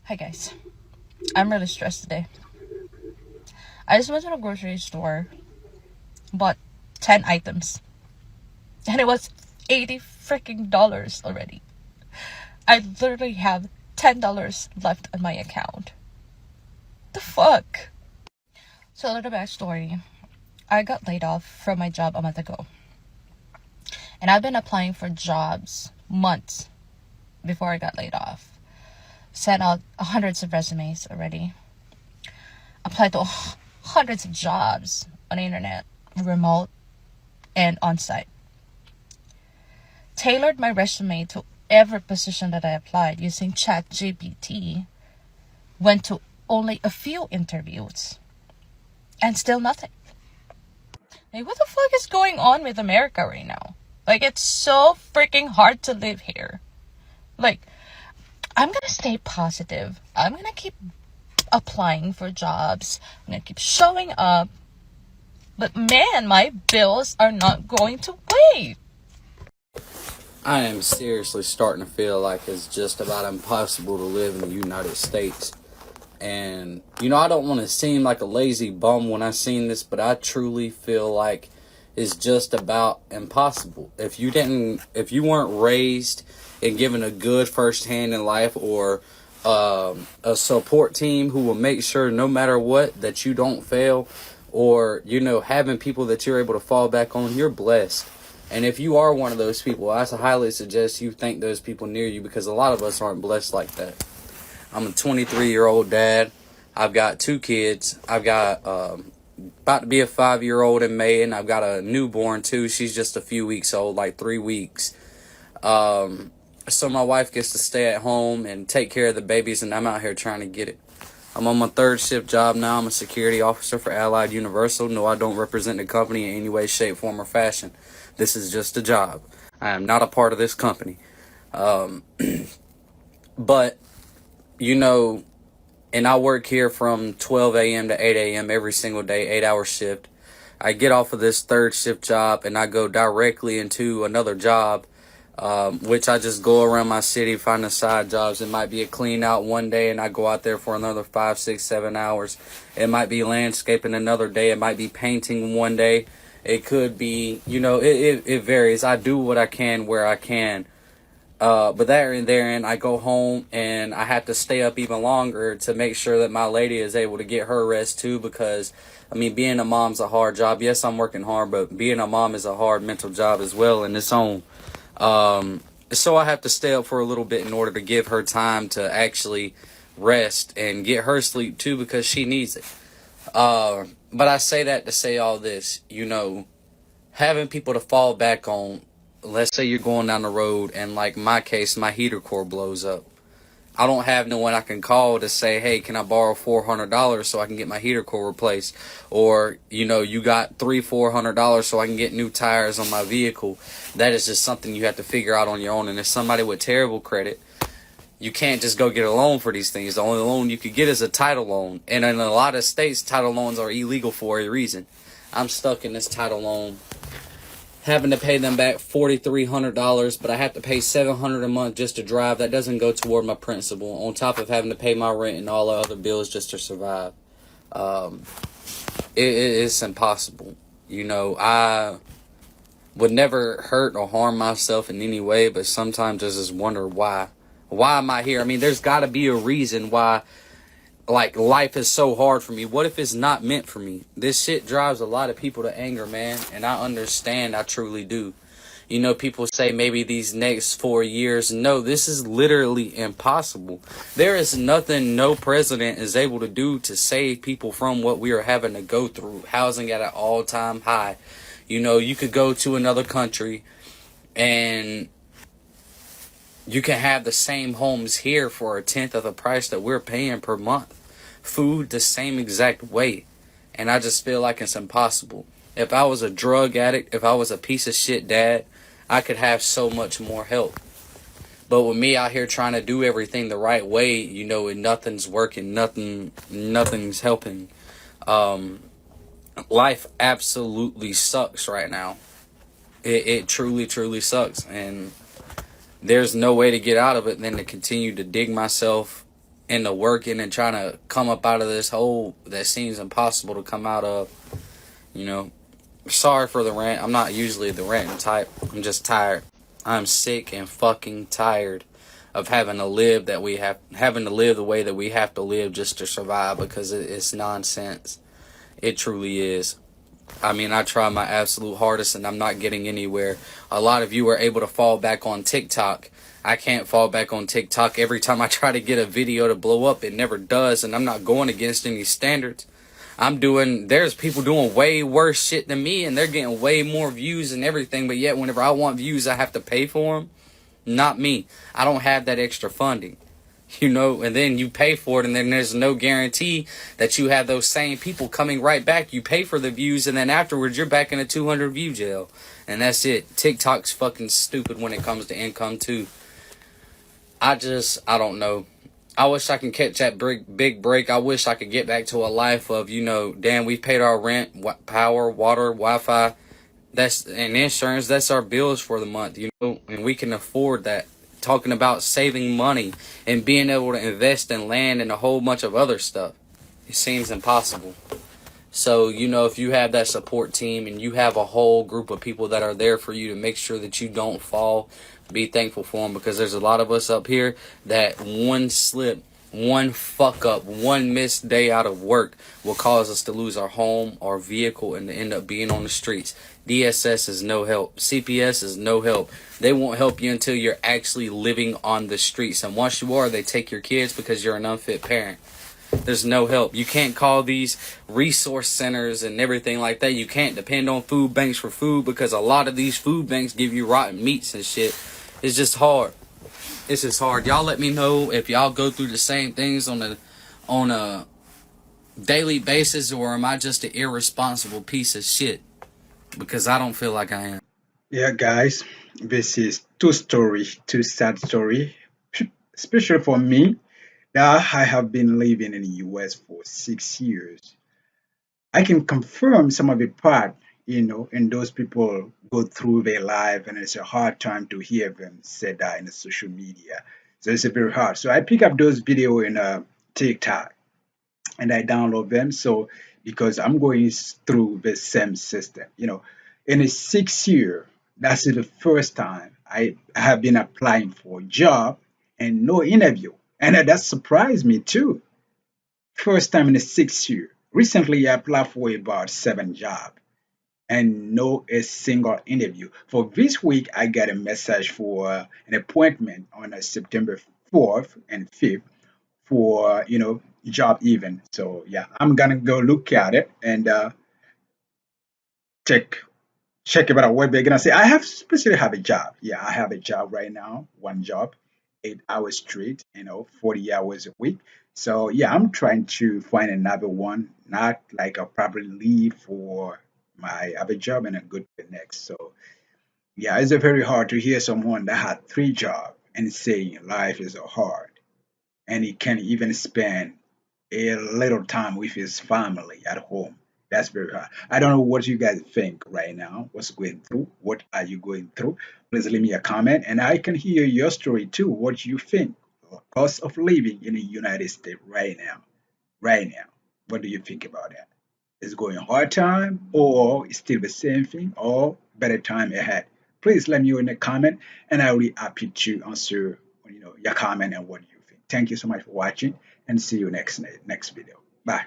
Hi guys, I'm really stressed today. I just went to the grocery store, bought 10 items, and it was 80 freaking dollars already. I literally have $10 left on my account. The fuck? So a little backstory. I got laid off from my job a month ago. And I've been applying for jobs months before I got laid off. Sent out hundreds of resumes already. Applied to hundreds of jobs on the internet, remote and on-site. Tailored my resume to every position that I applied using ChatGPT. Went to only a few interviews. And still nothing. Like, what the fuck is going on with America right now? Like, it's so freaking hard to live here. Like, I'm gonna stay positive. I'm gonna keep applying for jobs. I'm gonna keep showing up. But man, my bills are not going to wait. I am seriously starting to feel like it's just about impossible to live in the United States. And, I don't want to seem like a lazy bum when I seen this, but I truly feel like it's just about impossible. If you weren't raised and given a good first hand in life, or a support team who will make sure no matter what that you don't fail, or, having people that you're able to fall back on, you're blessed. And if you are one of those people, I highly suggest you thank those people near you, because a lot of us aren't blessed like that. I'm a 23-year-old dad. I've got 2 kids. I've got about to be a 5-year-old in May, and I've got a newborn too. She's just a few weeks old, like 3 weeks. So my wife gets to stay at home and take care of the babies, and I'm out here trying to get it. I'm on my 3rd shift job now. I'm a security officer for Allied Universal. No, I don't represent the company in any way, shape, form, or fashion. This is just a job. I am not a part of this company. But, and I work here from 12 a.m. to 8 a.m. every single day, 8-hour shift. I get off of this 3rd shift job and I go directly into another job, which I just go around my city, finding side jobs. It might be a clean out one day and I go out there for another 5, 6, 7 hours. It might be landscaping another day. It might be painting one day. It could be, it varies. I do what I can where I can. But therein, I go home and I have to stay up even longer to make sure that my lady is able to get her rest too, because, being a mom's a hard job. Yes, I'm working hard, but being a mom is a hard mental job as well in its own. So I have to stay up for a little bit in order to give her time to actually rest and get her sleep too, because she needs it. But I say that to say all this, having people to fall back on. Let's say you're going down the road and, like my case, my heater core blows up. I don't have no one I can call to say, hey, can I borrow $400 so I can get my heater core replaced? Or, you got $400 so I can get new tires on my vehicle. That is just something you have to figure out on your own. And if somebody with terrible credit, you can't just go get a loan for these things. The only loan you could get is a title loan. And in a lot of states, title loans are illegal for a reason. I'm stuck in this title loan, having to pay them back $4,300, but I have to pay $700 a month just to drive. That doesn't go toward my principal, on top of having to pay my rent and all the other bills just to survive. It's impossible. I would never hurt or harm myself in any way, but sometimes I just wonder why. Why am I here? There's got to be a reason why, life is so hard for me. What if it's not meant for me? This shit drives a lot of people to anger, man, and I understand. I truly do. People say maybe these next 4 years. No, this is literally impossible. There is nothing no president is able to do to save people from what we are having to go through. Housing at an all-time high. You could go to another country and you can have the same homes here for a tenth of the price that we're paying per month. Food the same exact way. And I just feel like it's impossible. If I was a drug addict, if I was a piece of shit dad, I could have so much more help. But with me out here trying to do everything the right way, and nothing's working, nothing's helping. Life absolutely sucks right now. It truly, truly sucks. And there's no way to get out of it than to continue to dig myself into working and trying to come up out of this hole that seems impossible to come out of. You know, sorry for the rant. I'm not usually the ranting type. I'm just tired. I'm sick and fucking tired of having to live the way that we have to live just to survive, because it's nonsense. It truly is. I mean, I try my absolute hardest and I'm not getting anywhere. A lot of you are able to fall back on TikTok. I can't fall back on TikTok. Every time I try to get a video to blow up, it never does, and I'm not going against any standards. There's people doing way worse shit than me, and they're getting way more views and everything, but yet whenever I want views, I have to pay for them. Not me. I don't have that extra funding. And then you pay for it, and then there's no guarantee that you have those same people coming right back. You pay for the views, and then afterwards you're back in a 200 view jail, and that's it. TikTok's fucking stupid when it comes to income too. I don't know. I wish I can catch that big break. I wish I could get back to a life of, damn, we've paid our rent, power, water, Wi-Fi, and insurance. That's our bills for the month, and we can afford that. Talking about saving money and being able to invest in land and a whole bunch of other stuff, it seems impossible. So, if you have that support team and you have a whole group of people that are there for you to make sure that you don't fall, be thankful for them, because there's a lot of us up here that one slip, one fuck up, one missed day out of work will cause us to lose our home, our vehicle, and to end up being on the streets. DSS is no help. CPS is no help. They won't help you until you're actually living on the streets. And once you are, they take your kids because you're an unfit parent. There's no help. You can't call these resource centers and everything like that. You can't depend on food banks for food, because a lot of these food banks give you rotten meats and shit. It's just hard. It's just hard. Y'all let me know if y'all go through the same things on a daily basis, or am I just an irresponsible piece of shit? Because I don't feel like I am. Yeah, guys, this is two sad story, especially for me. Now, I have been living in the US for 6 years. I can confirm some of the part, and those people go through their life, and it's a hard time to hear them say that in the social media. So it's a very hard. So I pick up those video in TikTok and I download them. So because I'm going through the same system, in a 6 year, that's the first time I have been applying for a job and no interview, and that surprised me too. First time in a 6 year. Recently, I applied for about 7 jobs and no a single interview. For this week, I got a message for an appointment on September 4th and 5th for job even. So yeah, I'm gonna go look at it and check check it out. What they're gonna say. I have specifically have a job. Yeah, I have a job right now. One job, 8 hours straight. 40 hours a week. So yeah, I'm trying to find another one. Not like I'll probably leave for my other job and then go to the next. So yeah, it's very hard to hear someone that had 3 jobs and saying life is hard and he can't even spend a little time with his family at home. That's very hard. I don't know what you guys think right now. What's going through? What are you going through? Please leave me a comment and I can hear your story too. What you think? Cost of living in the United States right now. Right now. What do you think about that? Is it going hard time or is still the same thing or better time ahead? Please let me know in the comment and I'll be happy to answer your comment and what you think. Thank you so much for watching and see you next video. Bye.